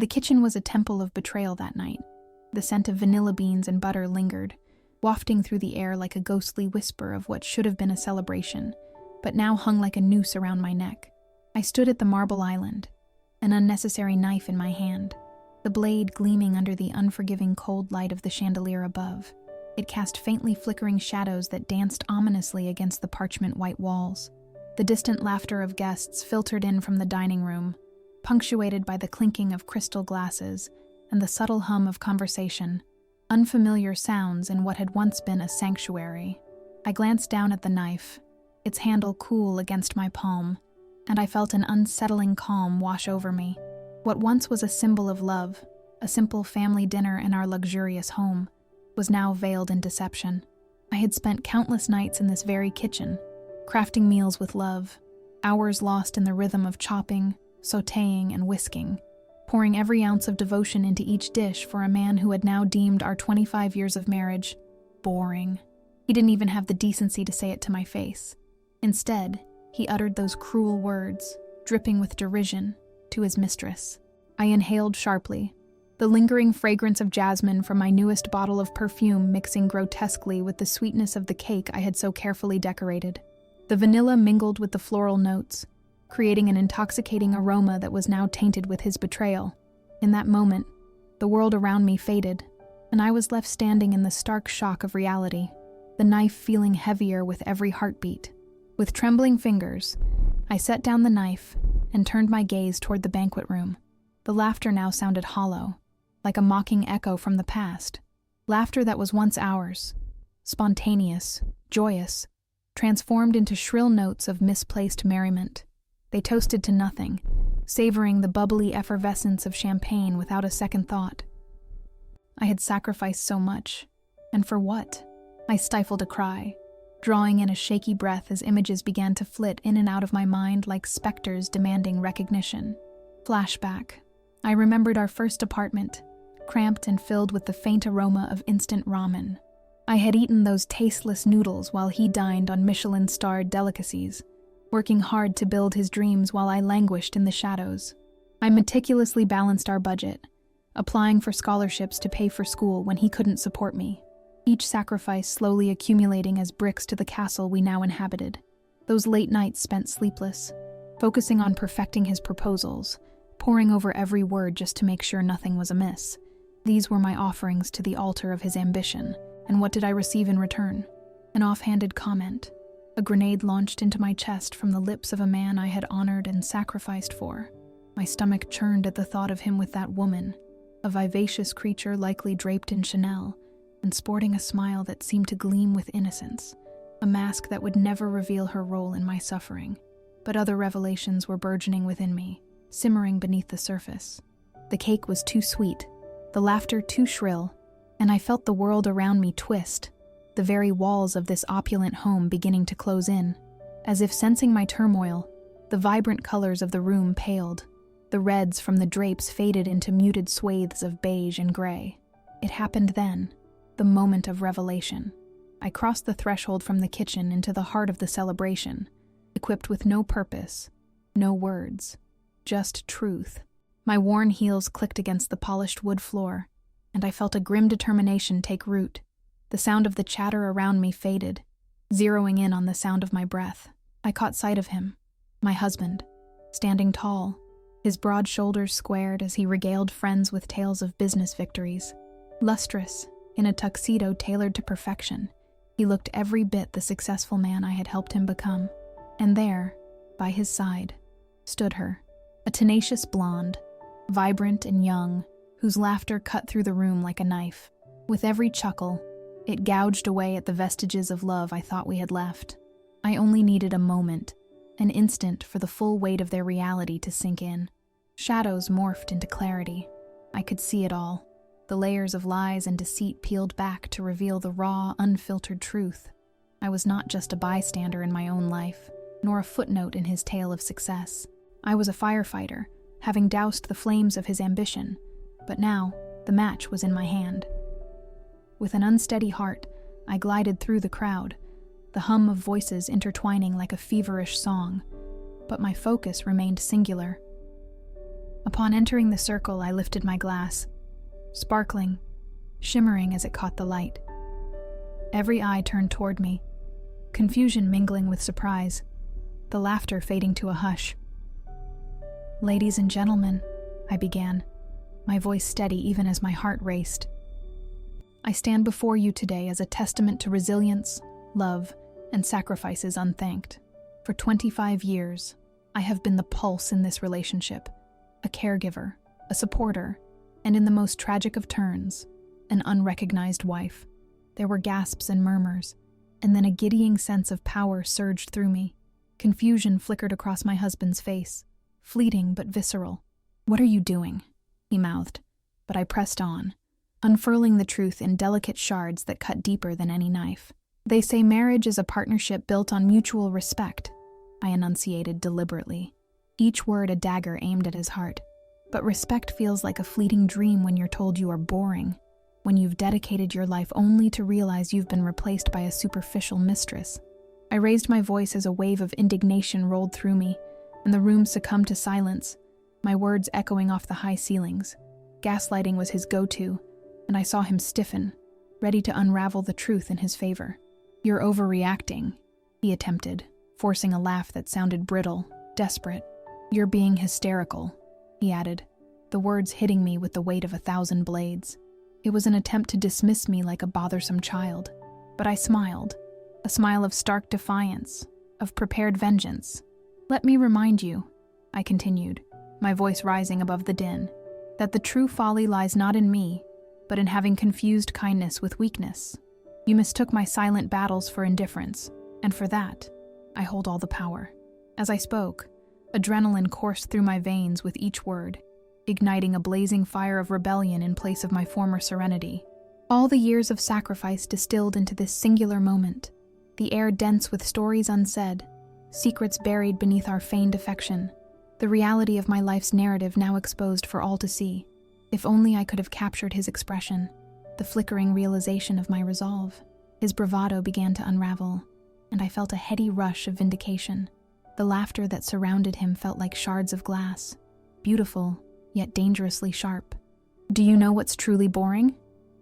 The kitchen was a temple of betrayal that night. The scent of vanilla beans and butter lingered, wafting through the air like a ghostly whisper of what should have been a celebration, but now hung like a noose around my neck. I stood at the marble island, an unnecessary knife in my hand, the blade gleaming under the unforgiving cold light of the chandelier above. It cast faintly flickering shadows that danced ominously against the parchment white walls. The distant laughter of guests filtered in from the dining room, punctuated by the clinking of crystal glasses and the subtle hum of conversation, unfamiliar sounds in what had once been a sanctuary. I glanced down at the knife, its handle cool against my palm, and I felt an unsettling calm wash over me. What once was a symbol of love, a simple family dinner in our luxurious home, was now veiled in deception. I had spent countless nights in this very kitchen, crafting meals with love, hours lost in the rhythm of chopping, sautéing, and whisking, pouring every ounce of devotion into each dish for a man who had now deemed our 25 years of marriage boring. He didn't even have the decency to say it to my face. Instead, he uttered those cruel words, dripping with derision, to his mistress. I inhaled sharply, the lingering fragrance of jasmine from my newest bottle of perfume mixing grotesquely with the sweetness of the cake I had so carefully decorated. The vanilla mingled with the floral notes, creating an intoxicating aroma that was now tainted with his betrayal. In that moment, the world around me faded, and I was left standing in the stark shock of reality, the knife feeling heavier with every heartbeat. With trembling fingers, I set down the knife and turned my gaze toward the banquet room. The laughter now sounded hollow, like a mocking echo from the past. Laughter that was once ours, spontaneous, joyous, transformed into shrill notes of misplaced merriment. They toasted to nothing, savoring the bubbly effervescence of champagne without a second thought. I had sacrificed so much, and for what? I stifled a cry, drawing in a shaky breath as images began to flit in and out of my mind like specters demanding recognition. Flashback. I remembered our first apartment, cramped and filled with the faint aroma of instant ramen. I had eaten those tasteless noodles while he dined on Michelin-starred delicacies, working hard to build his dreams while I languished in the shadows. I meticulously balanced our budget, applying for scholarships to pay for school when he couldn't support me, each sacrifice slowly accumulating as bricks to the castle we now inhabited. Those late nights spent sleepless, focusing on perfecting his proposals, poring over every word just to make sure nothing was amiss. These were my offerings to the altar of his ambition, and what did I receive in return? An offhanded comment, a grenade launched into my chest from the lips of a man I had honored and sacrificed for. My stomach churned at the thought of him with that woman, a vivacious creature likely draped in Chanel, and sporting a smile that seemed to gleam with innocence, a mask that would never reveal her role in my suffering. But other revelations were burgeoning within me, simmering beneath the surface. The cake was too sweet, the laughter too shrill, and I felt the world around me twist, the very walls of this opulent home beginning to close in. As if sensing my turmoil, the vibrant colors of the room paled. The reds from the drapes faded into muted swathes of beige and gray. It happened then, the moment of revelation. I crossed the threshold from the kitchen into the heart of the celebration, equipped with no purpose, no words, just truth. My worn heels clicked against the polished wood floor, and I felt a grim determination take root. The sound of the chatter around me faded, zeroing in on the sound of my breath. I caught sight of him, my husband, standing tall, his broad shoulders squared as he regaled friends with tales of business victories. Lustrous, in a tuxedo tailored to perfection, he looked every bit the successful man I had helped him become. And there, by his side, stood her, a tenacious blonde, vibrant and young, whose laughter cut through the room like a knife. With every chuckle, it gouged away at the vestiges of love I thought we had left. I only needed a moment, an instant for the full weight of their reality to sink in. Shadows morphed into clarity. I could see it all. The layers of lies and deceit peeled back to reveal the raw, unfiltered truth. I was not just a bystander in my own life, nor a footnote in his tale of success. I was a firefighter, having doused the flames of his ambition, but now the match was in my hand. With an unsteady heart, I glided through the crowd, the hum of voices intertwining like a feverish song, but my focus remained singular. Upon entering the circle, I lifted my glass, sparkling, shimmering as it caught the light. Every eye turned toward me, confusion mingling with surprise, the laughter fading to a hush. "Ladies and gentlemen," I began, my voice steady even as my heart raced. "I stand before you today as a testament to resilience, love, and sacrifices unthanked. For 25 years, I have been the pulse in this relationship, a caregiver, a supporter, and in the most tragic of turns, an unrecognized wife." There were gasps and murmurs, and then a giddying sense of power surged through me. Confusion flickered across my husband's face, fleeting but visceral. "What are you doing?" he mouthed, but I pressed on, unfurling the truth in delicate shards that cut deeper than any knife. "They say marriage is a partnership built on mutual respect," I enunciated deliberately, each word a dagger aimed at his heart. "But respect feels like a fleeting dream when you're told you are boring, when you've dedicated your life only to realize you've been replaced by a superficial mistress." I raised my voice as a wave of indignation rolled through me, and the room succumbed to silence, my words echoing off the high ceilings. Gaslighting was his go-to, and I saw him stiffen, ready to unravel the truth in his favor. "You're overreacting," he attempted, forcing a laugh that sounded brittle, desperate. "You're being hysterical," he added, the words hitting me with the weight of 1,000 blades. It was an attempt to dismiss me like a bothersome child, but I smiled, a smile of stark defiance, of prepared vengeance. "Let me remind you," I continued, my voice rising above the din, "that the true folly lies not in me, but in having confused kindness with weakness. You mistook my silent battles for indifference, and for that, I hold all the power." As I spoke, adrenaline coursed through my veins with each word, igniting a blazing fire of rebellion in place of my former serenity. All the years of sacrifice distilled into this singular moment, the air dense with stories unsaid, secrets buried beneath our feigned affection, the reality of my life's narrative now exposed for all to see. If only I could have captured his expression, the flickering realization of my resolve. His bravado began to unravel, and I felt a heady rush of vindication. The laughter that surrounded him felt like shards of glass, beautiful, yet dangerously sharp. "Do you know what's truly boring?"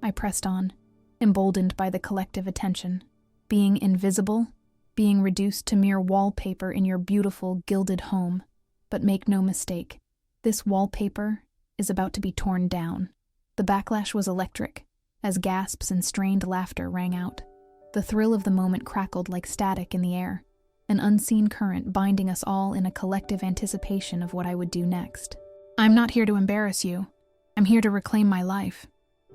I pressed on, emboldened by the collective attention. "Being invisible, being reduced to mere wallpaper in your beautiful, gilded home. But make no mistake, this wallpaper is about to be torn down." The backlash was electric, as gasps and strained laughter rang out. The thrill of the moment crackled like static in the air, an unseen current binding us all in a collective anticipation of what I would do next. "I'm not here to embarrass you. I'm here to reclaim my life."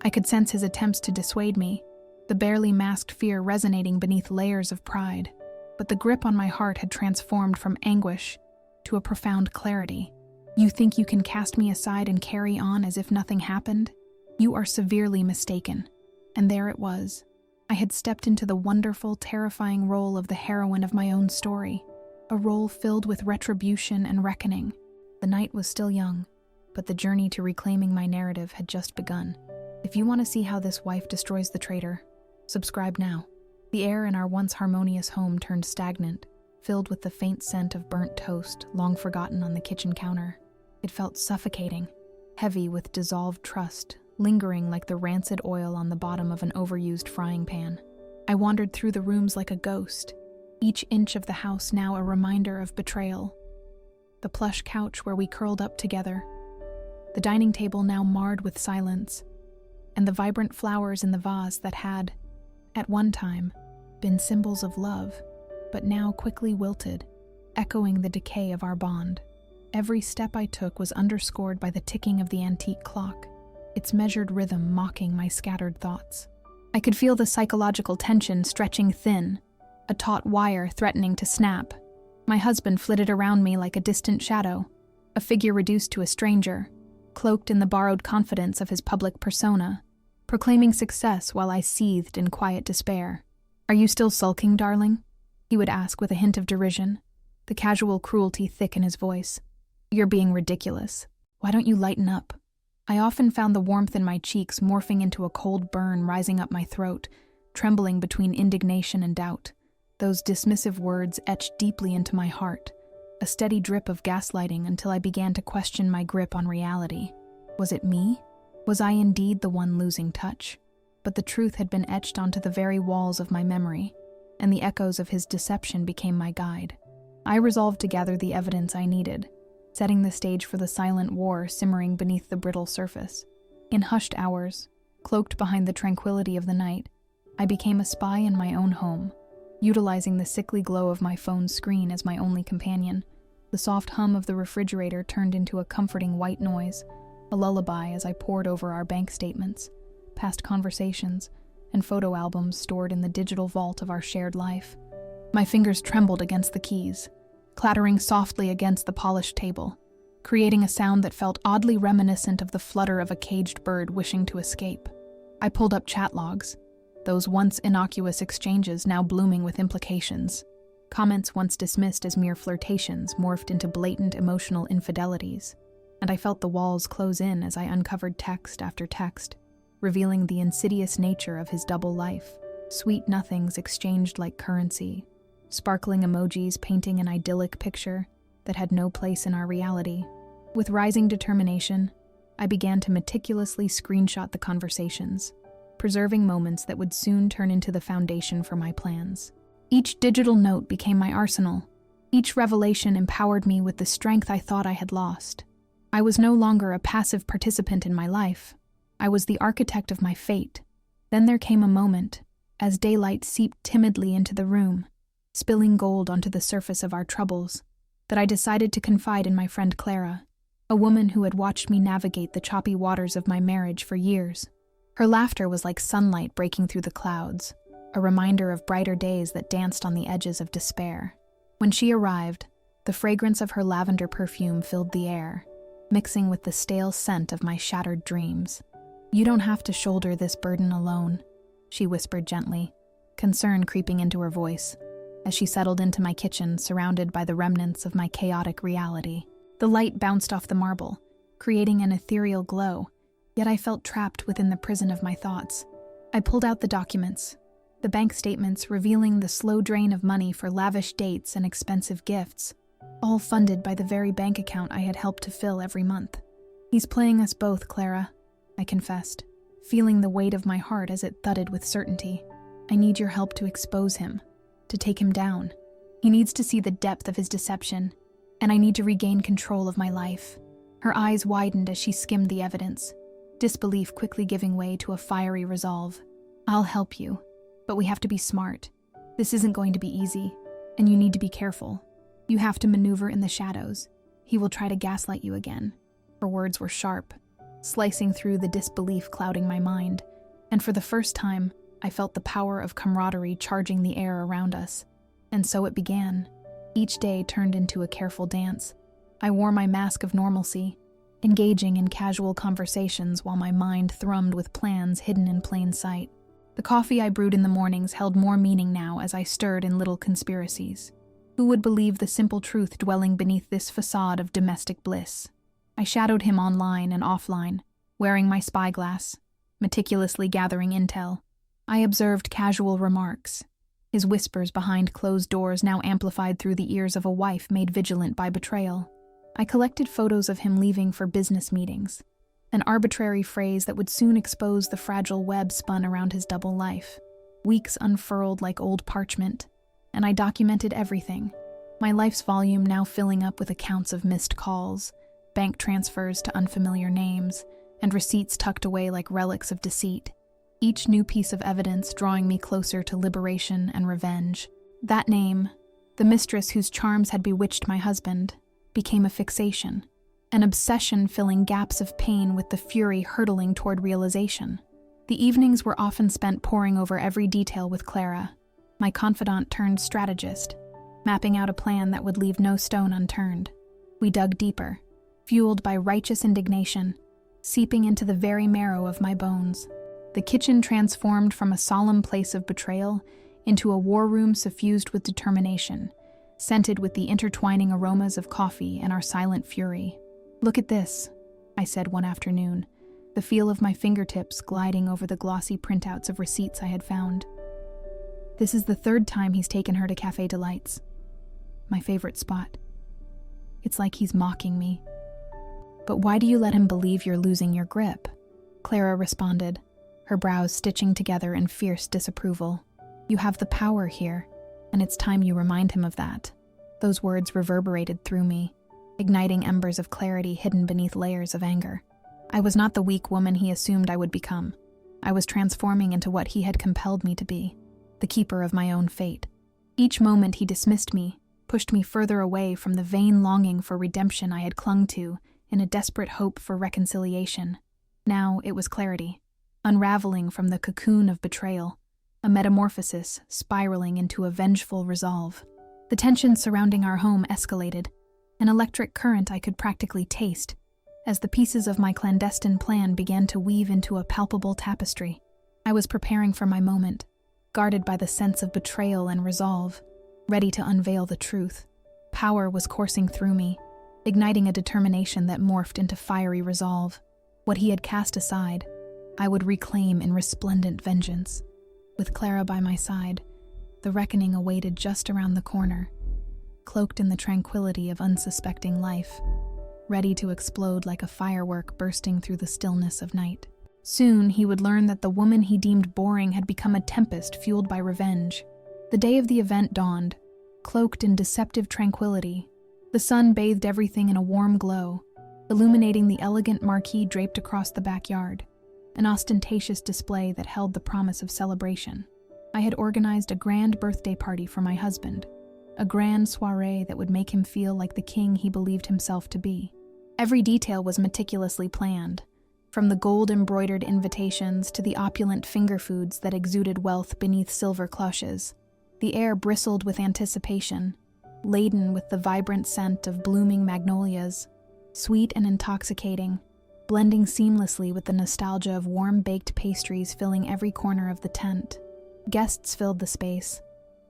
I could sense his attempts to dissuade me, the barely masked fear resonating beneath layers of pride. But the grip on my heart had transformed from anguish to a profound clarity. "You think you can cast me aside and carry on as if nothing happened? You are severely mistaken." And there it was. I had stepped into the wonderful, terrifying role of the heroine of my own story, a role filled with retribution and reckoning. The night was still young, but the journey to reclaiming my narrative had just begun. If you want to see how this wife destroys the traitor, subscribe now. The air in our once harmonious home turned stagnant, filled with the faint scent of burnt toast long forgotten on the kitchen counter. It felt suffocating, heavy with dissolved trust, lingering like the rancid oil on the bottom of an overused frying pan. I wandered through the rooms like a ghost, each inch of the house now a reminder of betrayal. The plush couch where we curled up together, the dining table now marred with silence, and the vibrant flowers in the vase that had, at one time, been symbols of love, but now quickly wilted, echoing the decay of our bond. Every step I took was underscored by the ticking of the antique clock, its measured rhythm mocking my scattered thoughts. I could feel the psychological tension stretching thin, a taut wire threatening to snap. My husband flitted around me like a distant shadow, a figure reduced to a stranger, cloaked in the borrowed confidence of his public persona, proclaiming success while I seethed in quiet despair. "Are you still sulking, darling?" he would ask with a hint of derision, the casual cruelty thick in his voice. "You're being ridiculous. Why don't you lighten up?" I often found the warmth in my cheeks morphing into a cold burn rising up my throat, trembling between indignation and doubt. Those dismissive words etched deeply into my heart, a steady drip of gaslighting until I began to question my grip on reality. Was it me? Was I indeed the one losing touch? But the truth had been etched onto the very walls of my memory, and the echoes of his deception became my guide. I resolved to gather the evidence I needed, setting the stage for the silent war simmering beneath the brittle surface. In hushed hours, cloaked behind the tranquility of the night, I became a spy in my own home, utilizing the sickly glow of my phone's screen as my only companion. The soft hum of the refrigerator turned into a comforting white noise, a lullaby as I pored over our bank statements, past conversations, and photo albums stored in the digital vault of our shared life. My fingers trembled against the keys, clattering softly against the polished table, creating a sound that felt oddly reminiscent of the flutter of a caged bird wishing to escape. I pulled up chat logs, those once innocuous exchanges now blooming with implications. Comments once dismissed as mere flirtations morphed into blatant emotional infidelities, and I felt the walls close in as I uncovered text after text, revealing the insidious nature of his double life. Sweet nothings exchanged like currency, sparkling emojis painting an idyllic picture that had no place in our reality. With rising determination, I began to meticulously screenshot the conversations, preserving moments that would soon turn into the foundation for my plans. Each digital note became my arsenal. Each revelation empowered me with the strength I thought I had lost. I was no longer a passive participant in my life. I was the architect of my fate. Then there came a moment, as daylight seeped timidly into the room, spilling gold onto the surface of our troubles, that I decided to confide in my friend Clara, a woman who had watched me navigate the choppy waters of my marriage for years. Her laughter was like sunlight breaking through the clouds, a reminder of brighter days that danced on the edges of despair. When she arrived, the fragrance of her lavender perfume filled the air, mixing with the stale scent of my shattered dreams. "You don't have to shoulder this burden alone," she whispered gently, concern creeping into her voice, as she settled into my kitchen surrounded by the remnants of my chaotic reality. The light bounced off the marble, creating an ethereal glow, yet I felt trapped within the prison of my thoughts. I pulled out the documents, the bank statements revealing the slow drain of money for lavish dates and expensive gifts, all funded by the very bank account I had helped to fill every month. "He's playing us both, Clara," I confessed, feeling the weight of my heart as it thudded with certainty. "I need your help to expose him, to take him down. He needs to see the depth of his deception, and I need to regain control of my life." Her eyes widened as she skimmed the evidence, disbelief quickly giving way to a fiery resolve. "I'll help you, but we have to be smart. This isn't going to be easy, and you need to be careful. You have to maneuver in the shadows. He will try to gaslight you again." Her words were sharp, slicing through the disbelief clouding my mind, and for the first time, I felt the power of camaraderie charging the air around us. And so it began. Each day turned into a careful dance. I wore my mask of normalcy, engaging in casual conversations while my mind thrummed with plans hidden in plain sight. The coffee I brewed in the mornings held more meaning now as I stirred in little conspiracies. Who would believe the simple truth dwelling beneath this facade of domestic bliss? I shadowed him online and offline, wearing my spyglass, meticulously gathering intel. I observed casual remarks, his whispers behind closed doors now amplified through the ears of a wife made vigilant by betrayal. I collected photos of him leaving for business meetings, an arbitrary phrase that would soon expose the fragile web spun around his double life. Weeks unfurled like old parchment, and I documented everything, my life's volume now filling up with accounts of missed calls, bank transfers to unfamiliar names, and receipts tucked away like relics of deceit. Each new piece of evidence drawing me closer to liberation and revenge. That name, the mistress whose charms had bewitched my husband, became a fixation, an obsession filling gaps of pain with the fury hurtling toward realization. The evenings were often spent poring over every detail with Clara, my confidant turned strategist, mapping out a plan that would leave no stone unturned. We dug deeper, fueled by righteous indignation, seeping into the very marrow of my bones. The kitchen transformed from a solemn place of betrayal into a war room suffused with determination, scented with the intertwining aromas of coffee and our silent fury. "Look at this," I said one afternoon, the feel of my fingertips gliding over the glossy printouts of receipts I had found. "This is the third time he's taken her to Café Delights, my favorite spot. It's like he's mocking me. But why do you let him believe you're losing your grip? Clara responded, her brows stitching together in fierce disapproval. You have the power here, and it's time you remind him of that. Those words reverberated through me, igniting embers of clarity hidden beneath layers of anger. I was not the weak woman he assumed I would become. I was transforming into what he had compelled me to be, the keeper of my own fate. Each moment he dismissed me, pushed me further away from the vain longing for redemption I had clung to in a desperate hope for reconciliation. Now it was clarity, unraveling from the cocoon of betrayal, a metamorphosis spiraling into a vengeful resolve. The tension surrounding our home escalated, an electric current I could practically taste, as the pieces of my clandestine plan began to weave into a palpable tapestry. I was preparing for my moment, guarded by the sense of betrayal and resolve, ready to unveil the truth. Power was coursing through me, igniting a determination that morphed into fiery resolve. What he had cast aside, I would reclaim in resplendent vengeance. With Clara by my side, the reckoning awaited just around the corner, cloaked in the tranquility of unsuspecting life, ready to explode like a firework bursting through the stillness of night. Soon he would learn that the woman he deemed boring had become a tempest fueled by revenge. The day of the event dawned, cloaked in deceptive tranquility. The sun bathed everything in a warm glow, illuminating the elegant marquee draped across the backyard, an ostentatious display that held the promise of celebration. I had organized a grand birthday party for my husband, a grand soiree that would make him feel like the king he believed himself to be. Every detail was meticulously planned, from the gold-embroidered invitations to the opulent finger foods that exuded wealth beneath silver cloches. The air bristled with anticipation, laden with the vibrant scent of blooming magnolias, sweet and intoxicating, blending seamlessly with the nostalgia of warm-baked pastries filling every corner of the tent. Guests filled the space,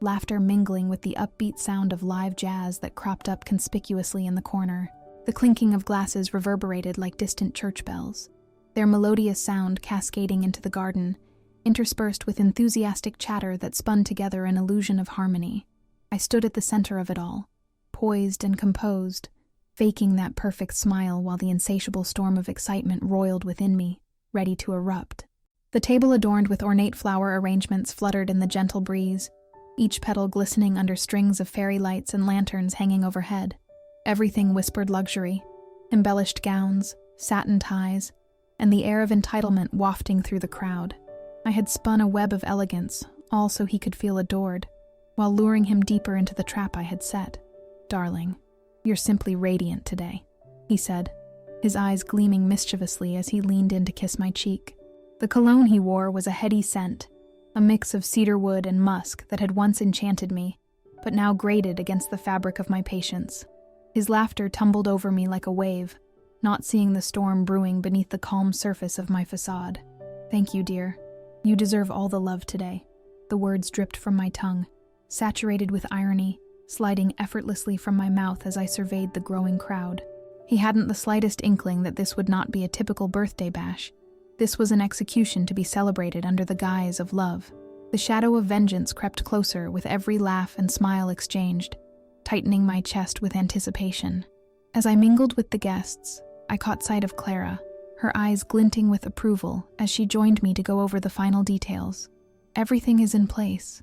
laughter mingling with the upbeat sound of live jazz that cropped up conspicuously in the corner. The clinking of glasses reverberated like distant church bells, their melodious sound cascading into the garden, interspersed with enthusiastic chatter that spun together an illusion of harmony. I stood at the center of it all, poised and composed, faking that perfect smile while the insatiable storm of excitement roiled within me, ready to erupt. The table adorned with ornate flower arrangements fluttered in the gentle breeze, each petal glistening under strings of fairy lights and lanterns hanging overhead. Everything whispered luxury, embellished gowns, satin ties, and the air of entitlement wafting through the crowd. I had spun a web of elegance, all so he could feel adored, while luring him deeper into the trap I had set. "Darling, you're simply radiant today," he said, his eyes gleaming mischievously as he leaned in to kiss my cheek. The cologne he wore was a heady scent, a mix of cedarwood and musk that had once enchanted me, but now grated against the fabric of my patience. His laughter tumbled over me like a wave, not seeing the storm brewing beneath the calm surface of my facade. "Thank you, dear. You deserve all the love today." The words dripped from my tongue, saturated with irony, sliding effortlessly from my mouth as I surveyed the growing crowd. He hadn't the slightest inkling that this would not be a typical birthday bash. This was an execution to be celebrated under the guise of love. The shadow of vengeance crept closer with every laugh and smile exchanged, tightening my chest with anticipation. As I mingled with the guests, I caught sight of Clara, her eyes glinting with approval as she joined me to go over the final details. "Everything is in place,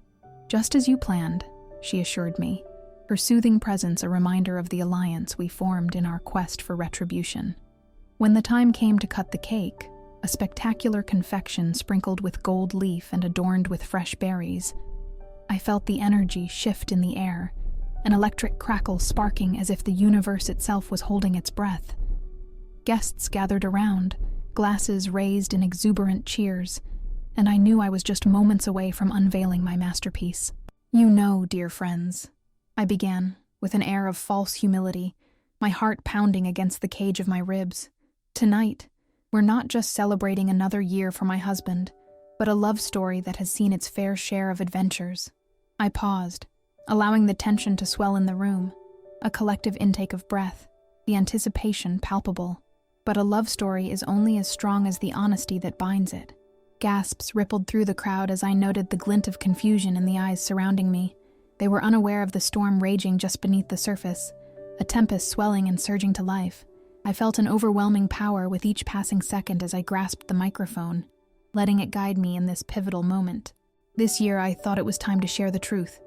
just as you planned," she assured me, her soothing presence a reminder of the alliance we formed in our quest for retribution. When the time came to cut the cake, a spectacular confection sprinkled with gold leaf and adorned with fresh berries, I felt the energy shift in the air, an electric crackle sparking as if the universe itself was holding its breath. Guests gathered around, glasses raised in exuberant cheers, and I knew I was just moments away from unveiling my masterpiece. "You know, dear friends," I began, with an air of false humility, my heart pounding against the cage of my ribs. "Tonight, we're not just celebrating another year for my husband, but a love story that has seen its fair share of adventures." I paused, allowing the tension to swell in the room, a collective intake of breath, the anticipation palpable. But a love story is only as strong as the honesty that binds it. Gasps rippled through the crowd as I noted the glint of confusion in the eyes surrounding me. They were unaware of the storm raging just beneath the surface, a tempest swelling and surging to life. I felt an overwhelming power with each passing second as I grasped the microphone, letting it guide me in this pivotal moment. This year, I thought it was time to share the truth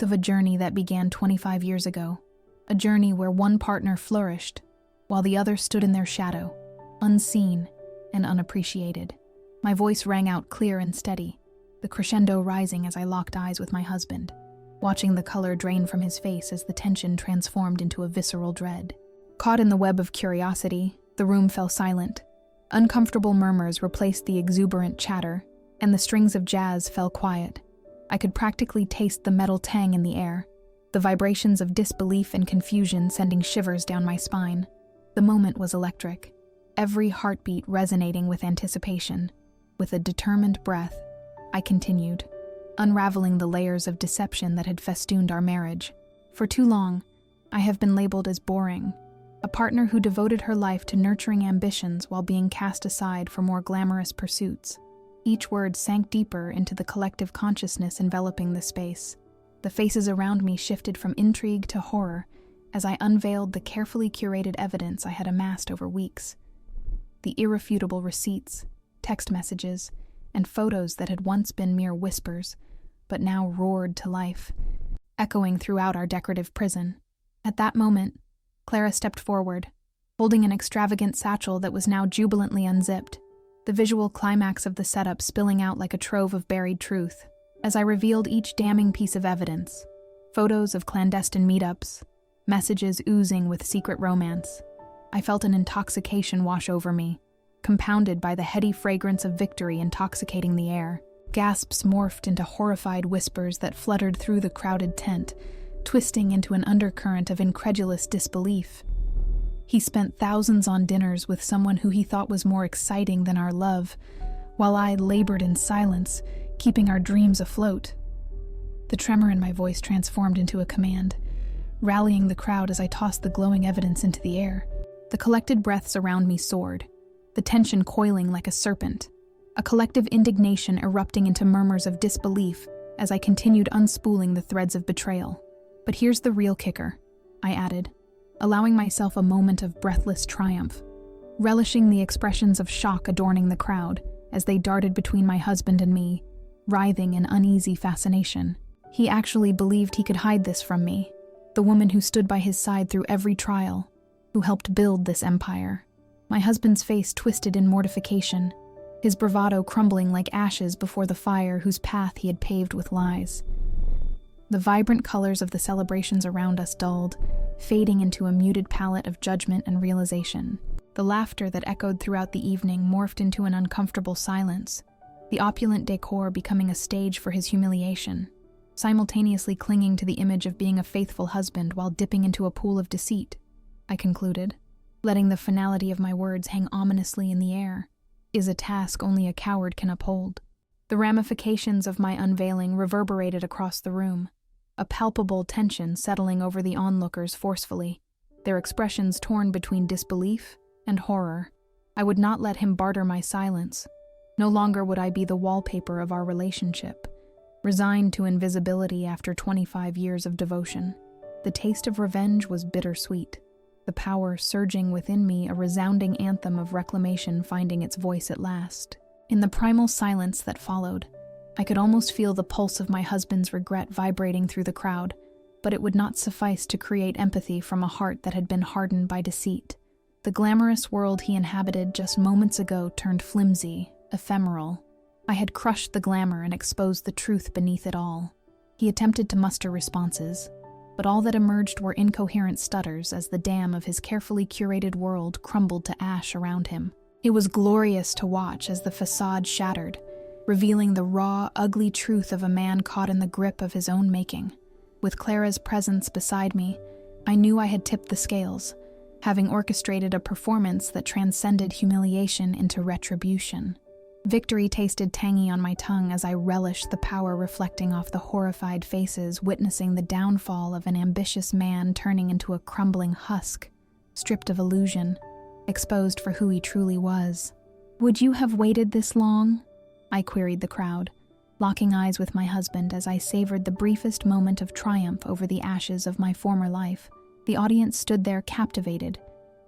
of a journey that began 25 years ago, a journey where one partner flourished, while the other stood in their shadow, unseen and unappreciated. My voice rang out clear and steady, the crescendo rising as I locked eyes with my husband, watching the color drain from his face as the tension transformed into a visceral dread. Caught in the web of curiosity, the room fell silent. Uncomfortable murmurs replaced the exuberant chatter, and the strings of jazz fell quiet. I could practically taste the metal tang in the air, the vibrations of disbelief and confusion sending shivers down my spine. The moment was electric, every heartbeat resonating with anticipation. With a determined breath, I continued, unraveling the layers of deception that had festooned our marriage. For too long, I have been labeled as boring, a partner who devoted her life to nurturing ambitions while being cast aside for more glamorous pursuits. Each word sank deeper into the collective consciousness enveloping the space. The faces around me shifted from intrigue to horror as I unveiled the carefully curated evidence I had amassed over weeks. The irrefutable receipts, text messages, and photos that had once been mere whispers, but now roared to life, echoing throughout our decorative prison. At that moment, Clara stepped forward, holding an extravagant satchel that was now jubilantly unzipped, the visual climax of the setup spilling out like a trove of buried truth. As I revealed each damning piece of evidence, photos of clandestine meetups, messages oozing with secret romance, I felt an intoxication wash over me, compounded by the heady fragrance of victory intoxicating the air. Gasps morphed into horrified whispers that fluttered through the crowded tent, twisting into an undercurrent of incredulous disbelief. He spent thousands on dinners with someone who he thought was more exciting than our love, while I labored in silence, keeping our dreams afloat. The tremor in my voice transformed into a command, rallying the crowd as I tossed the glowing evidence into the air. The collected breaths around me soared, the tension coiling like a serpent, a collective indignation erupting into murmurs of disbelief as I continued unspooling the threads of betrayal. But here's the real kicker, I added, allowing myself a moment of breathless triumph, relishing the expressions of shock adorning the crowd as they darted between my husband and me, writhing in uneasy fascination. He actually believed he could hide this from me, the woman who stood by his side through every trial, who helped build this empire. My husband's face twisted in mortification, his bravado crumbling like ashes before the fire whose path he had paved with lies. The vibrant colors of the celebrations around us dulled, fading into a muted palette of judgment and realization. The laughter that echoed throughout the evening morphed into an uncomfortable silence, the opulent decor becoming a stage for his humiliation, simultaneously clinging to the image of being a faithful husband while dipping into a pool of deceit. I concluded, letting the finality of my words hang ominously in the air, is a task only a coward can uphold. The ramifications of my unveiling reverberated across the room, a palpable tension settling over the onlookers forcefully, their expressions torn between disbelief and horror. I would not let him barter my silence. No longer would I be the wallpaper of our relationship, resigned to invisibility after 25 years of devotion. The taste of revenge was bittersweet, the power surging within me a resounding anthem of reclamation finding its voice at last. In the primal silence that followed, I could almost feel the pulse of my husband's regret vibrating through the crowd, but it would not suffice to create empathy from a heart that had been hardened by deceit. The glamorous world he inhabited just moments ago turned flimsy, ephemeral. I had crushed the glamour and exposed the truth beneath it all. He attempted to muster responses, but all that emerged were incoherent stutters as the dam of his carefully curated world crumbled to ash around him. It was glorious to watch as the facade shattered, revealing the raw, ugly truth of a man caught in the grip of his own making. With Clara's presence beside me, I knew I had tipped the scales, having orchestrated a performance that transcended humiliation into retribution. Victory tasted tangy on my tongue as I relished the power reflecting off the horrified faces witnessing the downfall of an ambitious man turning into a crumbling husk, stripped of illusion, exposed for who he truly was. "Would you have waited this long?" I queried the crowd, locking eyes with my husband as I savored the briefest moment of triumph over the ashes of my former life. The audience stood there captivated,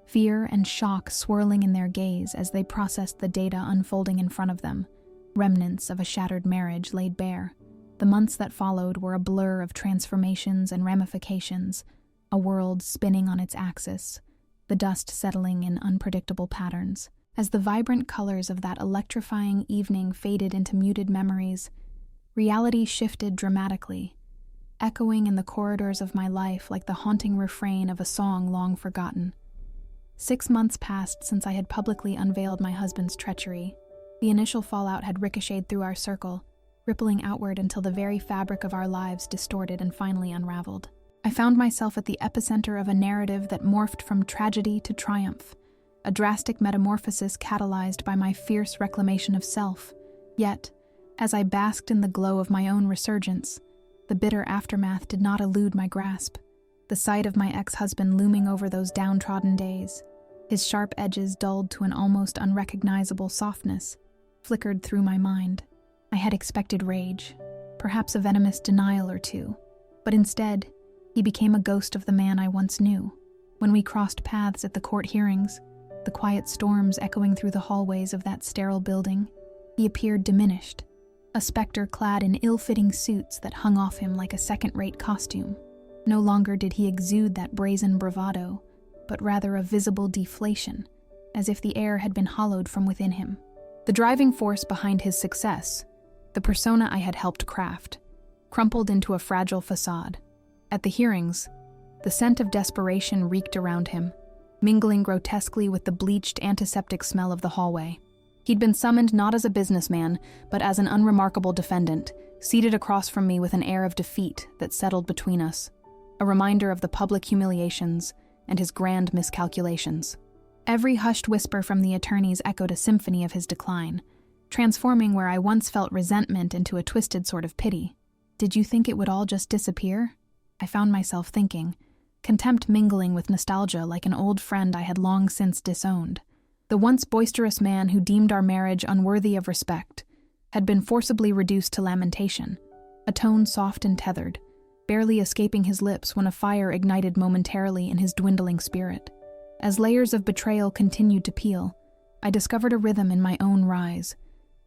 fear and shock swirling in their gaze as they processed the data unfolding in front of them, remnants of a shattered marriage laid bare. The months that followed were a blur of transformations and ramifications, a world spinning on its axis, the dust settling in unpredictable patterns. As the vibrant colors of that electrifying evening faded into muted memories, reality shifted dramatically, echoing in the corridors of my life like the haunting refrain of a song long forgotten. 6 months passed since I had publicly unveiled my husband's treachery. The initial fallout had ricocheted through our circle, rippling outward until the very fabric of our lives distorted and finally unraveled. I found myself at the epicenter of a narrative that morphed from tragedy to triumph, a drastic metamorphosis catalyzed by my fierce reclamation of self. Yet, as I basked in the glow of my own resurgence, the bitter aftermath did not elude my grasp. The sight of my ex-husband looming over those downtrodden days, his sharp edges dulled to an almost unrecognizable softness, flickered through my mind. I had expected rage, perhaps a venomous denial or two, but instead, he became a ghost of the man I once knew. When we crossed paths at the court hearings, the quiet storms echoing through the hallways of that sterile building, he appeared diminished, a specter clad in ill-fitting suits that hung off him like a second-rate costume. No longer did he exude that brazen bravado, but rather a visible deflation, as if the air had been hollowed from within him. The driving force behind his success, the persona I had helped craft, crumpled into a fragile facade. At the hearings, the scent of desperation reeked around him, mingling grotesquely with the bleached antiseptic smell of the hallway. He'd been summoned not as a businessman, but as an unremarkable defendant, seated across from me with an air of defeat that settled between us, a reminder of the public humiliations and his grand miscalculations. Every hushed whisper from the attorneys echoed a symphony of his decline, transforming where I once felt resentment into a twisted sort of pity. Did you think it would all just disappear? I found myself thinking, contempt mingling with nostalgia like an old friend I had long since disowned. The once boisterous man who deemed our marriage unworthy of respect had been forcibly reduced to lamentation, a tone soft and tethered, barely escaping his lips when a fire ignited momentarily in his dwindling spirit. As layers of betrayal continued to peel, I discovered a rhythm in my own rise,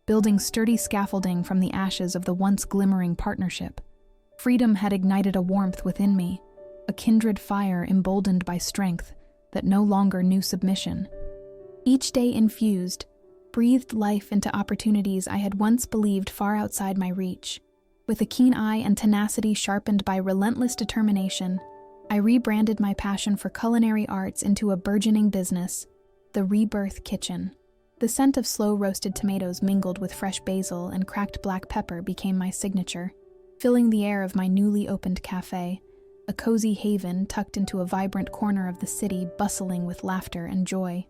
building sturdy scaffolding from the ashes of the once glimmering partnership. Freedom had ignited a warmth within me, a kindred fire emboldened by strength that no longer knew submission. Each day infused, breathed life into opportunities I had once believed far outside my reach. With a keen eye and tenacity sharpened by relentless determination, I rebranded my passion for culinary arts into a burgeoning business, the Rebirth Kitchen. The scent of slow-roasted tomatoes mingled with fresh basil and cracked black pepper became my signature, filling the air of my newly opened cafe, a cozy haven tucked into a vibrant corner of the city bustling with laughter and joy.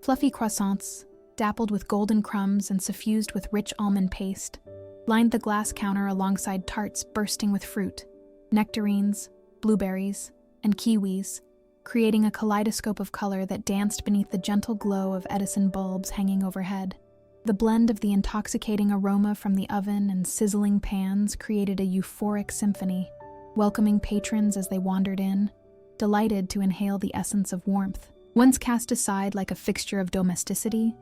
Fluffy croissants, dappled with golden crumbs and suffused with rich almond paste, lined the glass counter alongside tarts bursting with fruit, nectarines, blueberries, and kiwis, creating a kaleidoscope of color that danced beneath the gentle glow of Edison bulbs hanging overhead. The blend of the intoxicating aroma from the oven and sizzling pans created a euphoric symphony, welcoming patrons as they wandered in, delighted to inhale the essence of warmth. Once cast aside like a fixture of domesticity,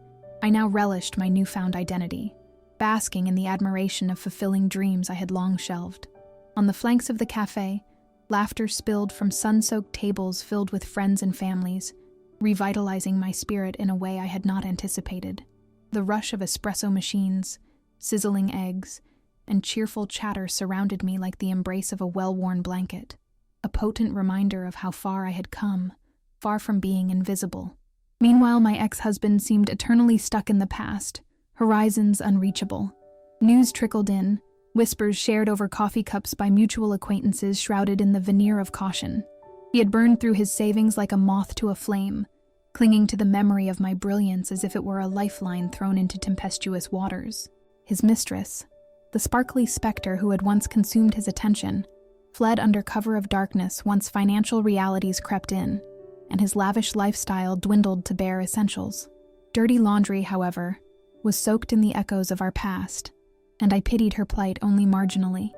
I now relished my newfound identity, basking in the admiration of fulfilling dreams I had long shelved. On the flanks of the cafe, laughter spilled from sun-soaked tables filled with friends and families, revitalizing my spirit in a way I had not anticipated. The rush of espresso machines, sizzling eggs, and cheerful chatter surrounded me like the embrace of a well-worn blanket, a potent reminder of how far I had come, far from being invisible. Meanwhile, my ex-husband seemed eternally stuck in the past, horizons unreachable. News trickled in, whispers shared over coffee cups by mutual acquaintances shrouded in the veneer of caution. He had burned through his savings like a moth to a flame, clinging to the memory of my brilliance as if it were a lifeline thrown into tempestuous waters. His mistress, the sparkly specter who had once consumed his attention, fled under cover of darkness once financial realities crept in, and his lavish lifestyle dwindled to bare essentials. Dirty laundry, however, was soaked in the echoes of our past, and I pitied her plight only marginally.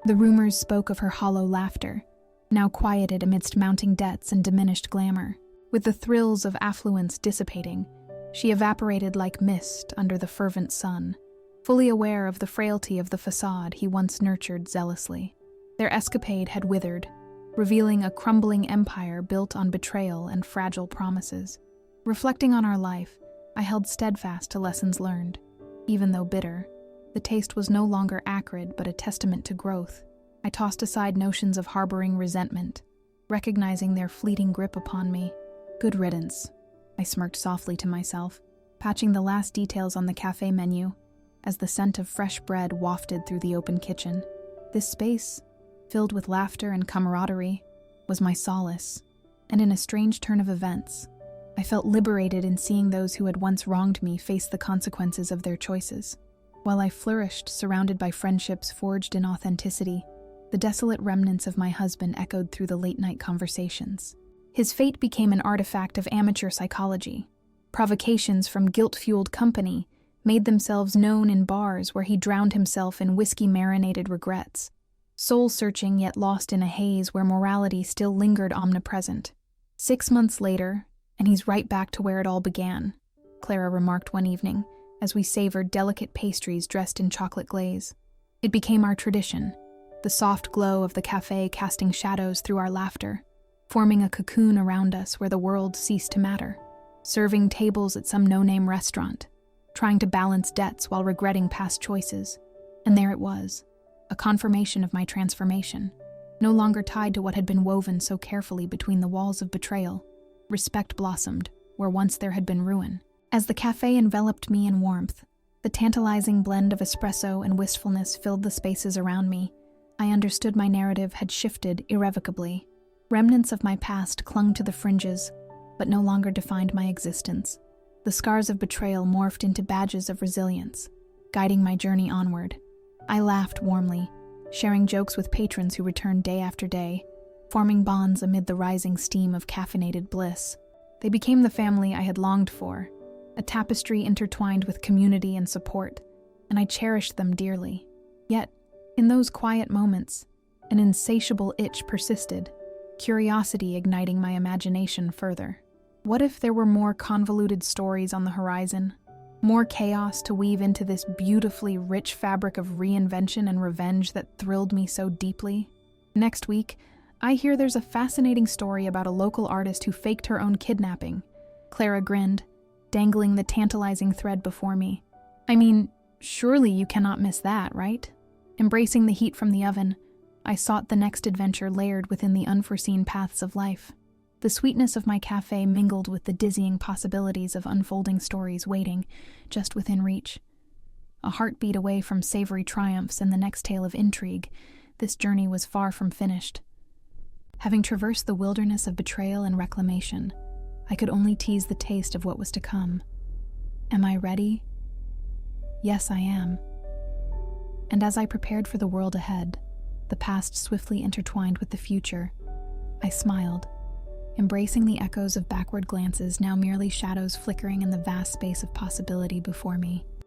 The rumors spoke of her hollow laughter, now quieted amidst mounting debts and diminished glamour. With the thrills of affluence dissipating, she evaporated like mist under the fervent sun, fully aware of the frailty of the facade he once nurtured zealously. Their escapade had withered, revealing a crumbling empire built on betrayal and fragile promises. Reflecting on our life, I held steadfast to lessons learned. Even though bitter, the taste was no longer acrid but a testament to growth. I tossed aside notions of harboring resentment, recognizing their fleeting grip upon me. Good riddance, I smirked softly to myself, patching the last details on the cafe menu as the scent of fresh bread wafted through the open kitchen. This space, filled with laughter and camaraderie, was my solace, and in a strange turn of events, I felt liberated in seeing those who had once wronged me face the consequences of their choices. While I flourished, surrounded by friendships forged in authenticity, the desolate remnants of my husband echoed through the late-night conversations. His fate became an artifact of amateur psychology. Provocations from guilt-fueled company made themselves known in bars where he drowned himself in whiskey-marinated regrets, soul-searching yet lost in a haze where morality still lingered omnipresent. 6 months later, and he's right back to where it all began, Clara remarked one evening, as we savored delicate pastries dressed in chocolate glaze. It became our tradition, the soft glow of the cafe casting shadows through our laughter, forming a cocoon around us where the world ceased to matter. Serving tables at some no-name restaurant, trying to balance debts while regretting past choices. And there it was, a confirmation of my transformation, no longer tied to what had been woven so carefully between the walls of betrayal. Respect blossomed where once there had been ruin. As the cafe enveloped me in warmth, the tantalizing blend of espresso and wistfulness filled the spaces around me. I understood my narrative had shifted irrevocably. Remnants of my past clung to the fringes, but no longer defined my existence. The scars of betrayal morphed into badges of resilience, guiding my journey onward. I laughed warmly, sharing jokes with patrons who returned day after day, forming bonds amid the rising steam of caffeinated bliss. They became the family I had longed for, a tapestry intertwined with community and support, and I cherished them dearly. Yet, in those quiet moments, an insatiable itch persisted, curiosity igniting my imagination further. What if there were more convoluted stories on the horizon? More chaos to weave into this beautifully rich fabric of reinvention and revenge that thrilled me so deeply? Next week, I hear there's a fascinating story about a local artist who faked her own kidnapping. Clara grinned, dangling the tantalizing thread before me. I mean, surely you cannot miss that, right? Embracing the heat from the oven, I sought the next adventure layered within the unforeseen paths of life. The sweetness of my cafe mingled with the dizzying possibilities of unfolding stories waiting just within reach. A heartbeat away from savory triumphs and the next tale of intrigue, this journey was far from finished. Having traversed the wilderness of betrayal and reclamation, I could only tease the taste of what was to come. Am I ready? Yes, I am. And as I prepared for the world ahead, the past swiftly intertwined with the future, I smiled, embracing the echoes of backward glances now merely shadows flickering in the vast space of possibility before me.